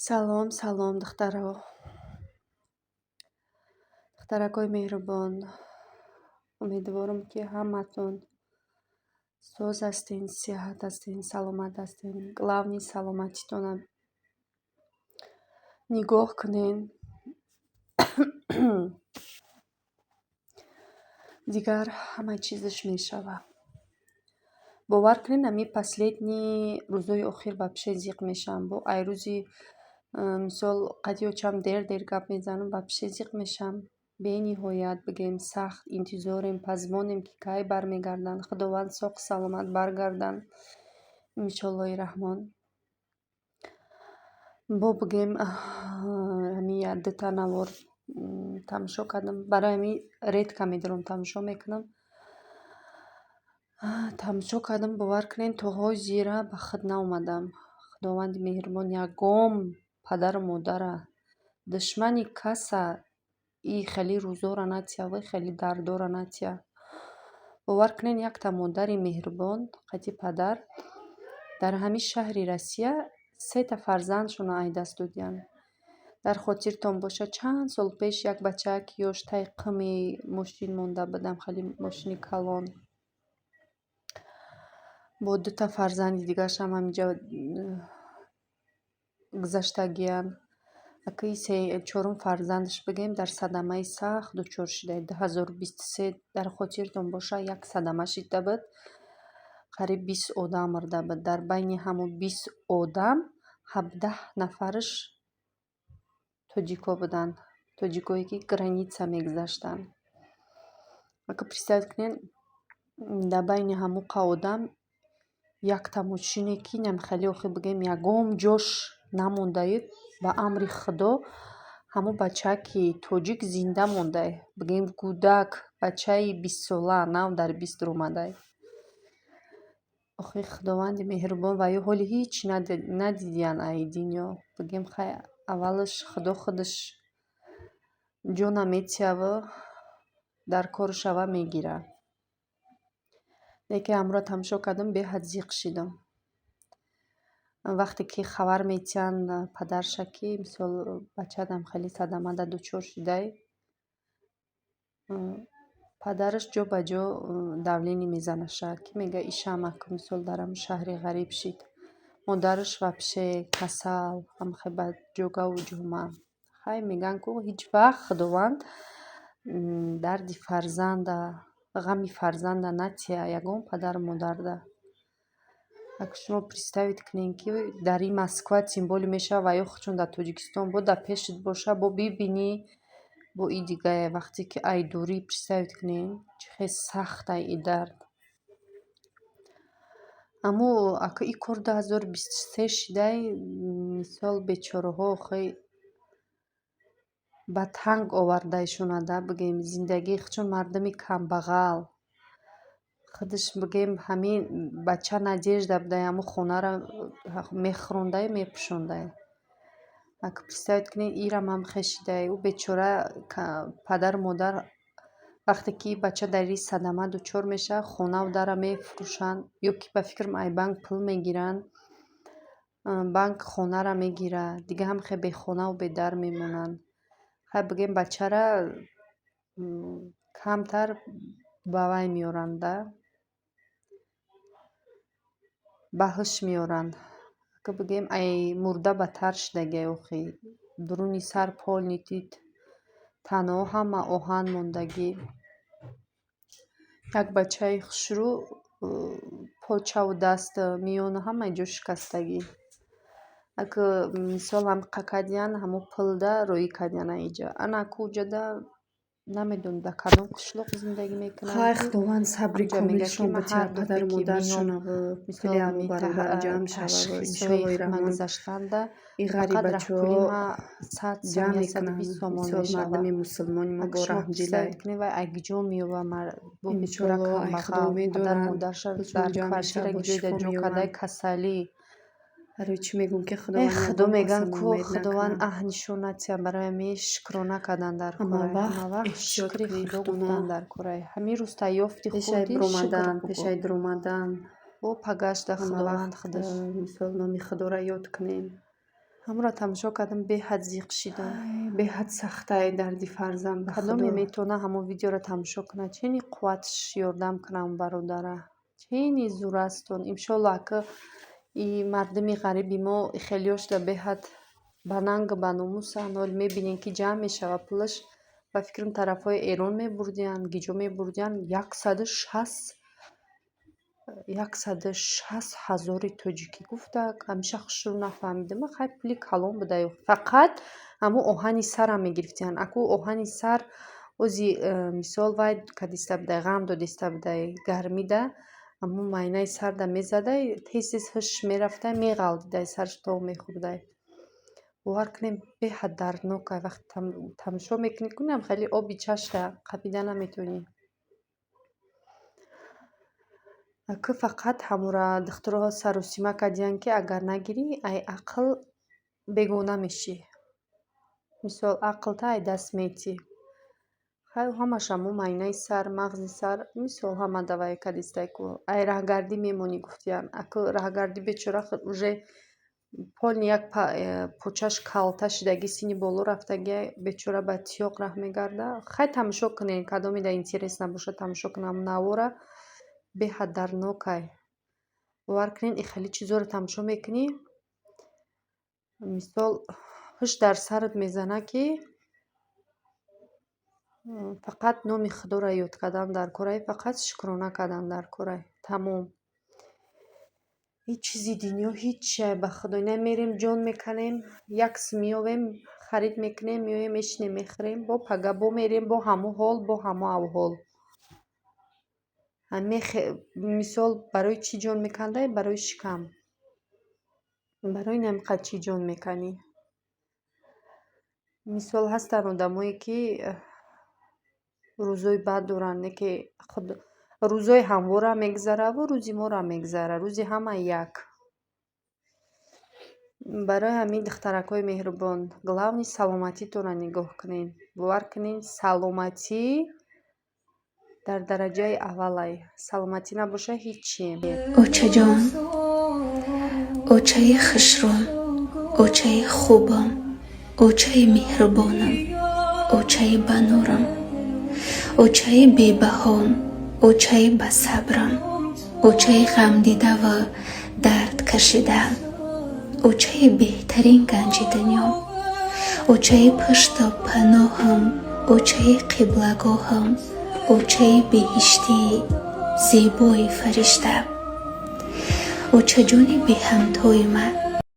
Салом, салом, духтаракои меҳрубон. Умедворам, ки ҳаматон соз ҳастин, сиҳат ҳастин, саломат ҳастин. Главни саломатитона нигоҳ кунен. Дигар ҳама чизаш мешава. бовар кунед, ами последни рӯзои охир ба пише зиқ мешавам. Бо айрӯзи мисол қадиёчам дер гап мезанам, ба пише зиқ мешавам. бениҳоят бигем сахт интизорем, пазмонем, ки кай бармегарданд. Худованд соҳу саломат баргарданд иншоаллоҳи раҳмон. бо бигем ами дута навор тамошо кардам. Барои ами редка медорам тамошо мекунам. тамошо кардам, бовар кунед, то ҳозира ба худ наомадам. худованди меҳрубон ягон падару модара, душмани каса и хеле рӯзора натия, вай хеле дардора натия. бовар кунед, якта модари меҳрубон, қати падар, дар ҳамин шаҳри Россия сета фарзандшона ай даст додиянд. дар хотиртон бошад, чанд сол пеш як бачаак ёштаи қими мошин монда будам, хеле мошини калон. бо дута фарзанди дигаршам ҳаминҷа гузаштагиянд. акаи чорум фарзандаш бигем дар садамаи сахт дучор шуда. 2023 дар хотиртон бошад, як садама шида буд. қариб 20 одам мурда буд. дар байни ҳамон 20 одам 17 нафараш тоҷико буданд. тоҷикое ки граница мегузаштанд. ака представить кунед, дар байни ҳамоқа одам якта мошине ки намехеле охир бигем ягон ҷош намондаю, ба амри худо ҳамон бачааки тоҷик зинда мондай. бигем кӯдак, бачаи 20сола, нав дар 20 омадай. охир худованди меҳрубон ваё ҳоли ҳеҷ надидиянд аи дунё. бигем хай аввалаш худо худаш ҷона метияву дар корушава мегира. лекин амро тамошо кардам, беҳад зиқ шидам. вақте ки хабар метиҳанд падарша, ки мисол бачаатам хеле садамада дучор шудай, падараш ҷо ба ҷо давление мезанаша, ки мега ишама ки мисол дар ҳамн шаҳри ғариб шид. модараш ва пише касал, ҳамахе ба ҷогаву ҷома. хай меган ку ҳеҷ вақт худованд дарди фарзанда, ғами фарзанда натия ягон падару модарда. ако шумо представить кунед, ки дар ин Москва тимболи мешава ва ё худшон дар Тоҷикистон бо дар пешит боша, бо бибинӣ, бо и дигае. вақте ки ай дорӣ, представить кунед, чӣ хел сахт ай и дард. аммо ако и кор 2023 шудай, мисол бечораҳо охир ба танг овардаишонада, бигем зиндагии худшон мардуми камбағал. худаш бигем ҳамин бача надежда будай, ҳамон хонаро мехӯрондаю мепӯшондай. ако представить кунед, ирам ҳам хешидай, ӯ бечора падару модар вақте ки бача дар ин садама дучор мешавад, хонаву дара мефурӯшанд, ё ки ба фикр ай банк пул мегиранд, банк хонара мегира, дига ҳамахе бехонаву бедар мемонанд. хай бигем бачара камтар ба вай меоранда, ба ҳуш меоранд. ако бигем ай мурда бадтар шудагиай охир. дуруни сар пол нитид, танҳо ҳама оҳан мондагӣ. як бачаи хушрӯ почаву даст, миёну ҳамаи ҷо шикастагӣ. ако мисол ҳам қакадиянд, ҳамон пулда рӯӣ кардиянд аиҷа. ана куҷада намедонам дар кадом қишлоқ зиндагӣ мекунанд. хай худованд сабри комилшон битиҳад падару модаршонаву филе ҳамин баробар ҷамъ шававу иншоаллоҳи раҳмон и ғарибачаҳо ҷамъ мекунанд. мисол мардуми мусулмони мо бо раҳмдилай. иншоаллоҳ ай худо медонад пулшон ҷамъ мешавад, бо шифо меёранд. барои чӣ мегӯм, ки худо меган ку худованд аҳнишон натия, барои ами шукрона кардан дар корай. ҳама вақт шукри худо гуфтан дар корай. ҳамин рӯз та ёфти худи пешай дуромадан бо пагашта худованд худаш. мисол номи худоро ёд кунем. ҳамро тамошо кардам, беҳад зиқ шидам. беҳад сахтае дарди фарзанд. ба кадоме худо метавона ҳамон видеоро тамошо кунад, чени қувватш ёрдам кунам бародара, чени зур аст он. иншолло ака и мардуми ғариби мо хелиёшда беҳад ба нанг ба номусанд. ҳол мебинем ки ҷамъ мешава пулаш. ба фикрам тарафҳои Эрон мебурдиянд, гиҷо мебурдиянд. 160 ҳазори тоҷикӣ гуфтак. ҳамеша хушрӯ нафаҳмидам. хай пули калон буда ё фақат ҳамун оҳани сарам мегирифтиянд. аку оҳани сар ози мисол вай кадиста будай ғам додиста будай гармида ҳамун майнаи сарда мезадай тез тез ҳуш мерафтай меғалдидай сарш то мехӯрдай. бовар кунем беҳад дарднокай. вақти тамошо мекунӣ кунам хеле оби чашда қапида наметавонӣ. ака фақат ҳамура духтуроҳо саросима кардиянд ки агар нагирӣ ай ақл бегона мешӣ. мисол ақлта ай даст метӣ. хай ҳамаш ҳамун майнаи сар мағзи сар мисол ҳама давай кадистайку ай раҳгардӣ мемонӣ гуфтиянд. аку раҳгардӣ бечора уже полни як почаш калта шидаги синни боло рафтаги бечора ба тиёқ раҳ мегарда. хай тамошо кунем кадомеда интерес набошад тамошо кунам навора беҳад дарднокай. бовар кунед и хеле чизоро тамошо мекунӣ мисол ҳуш дар сарат мезана ки фақат номи худоро ёд кардан дар корай, фақат шукрона кардан дар корай. тамом. ҳеҷ чизи дунё ҳечае ба худо намерем ҷон меканем якс меёвем харид мекунем меоем мешинем мехӯрем бо пага бо мерем бо ҳамун ҳол бо ҳамун аҳвол. мисол барои чӣ ҷон мекандай? Барои шикам. барои намиқад чӣ ҷон меканӣ? мисол ҳастанд одамое ки рӯзои бад доранд не ки рӯзои ҳамвора мегзараву рӯзи мора мегзара. рӯзи ҳама як. барои ҳамин духтаракҳои меҳрубон главни саломатитонро нигоҳ кунен. бовар кунен саломатӣ дар дараҷаи аввалай. саломатӣ набоша ҳечие. очаҷон очаи хушрӯм очаи хубам очаи меҳрубонам очаи банурам очаи бебаҳом очаи басабрам очаи ғамдида ва дард кашидам очаи беҳтарин ганҷи дунё очаи пушту паноҳам очаи қиблагоҳам очаи беҳиштии зебои фаришта очаҷони беҳамтои ман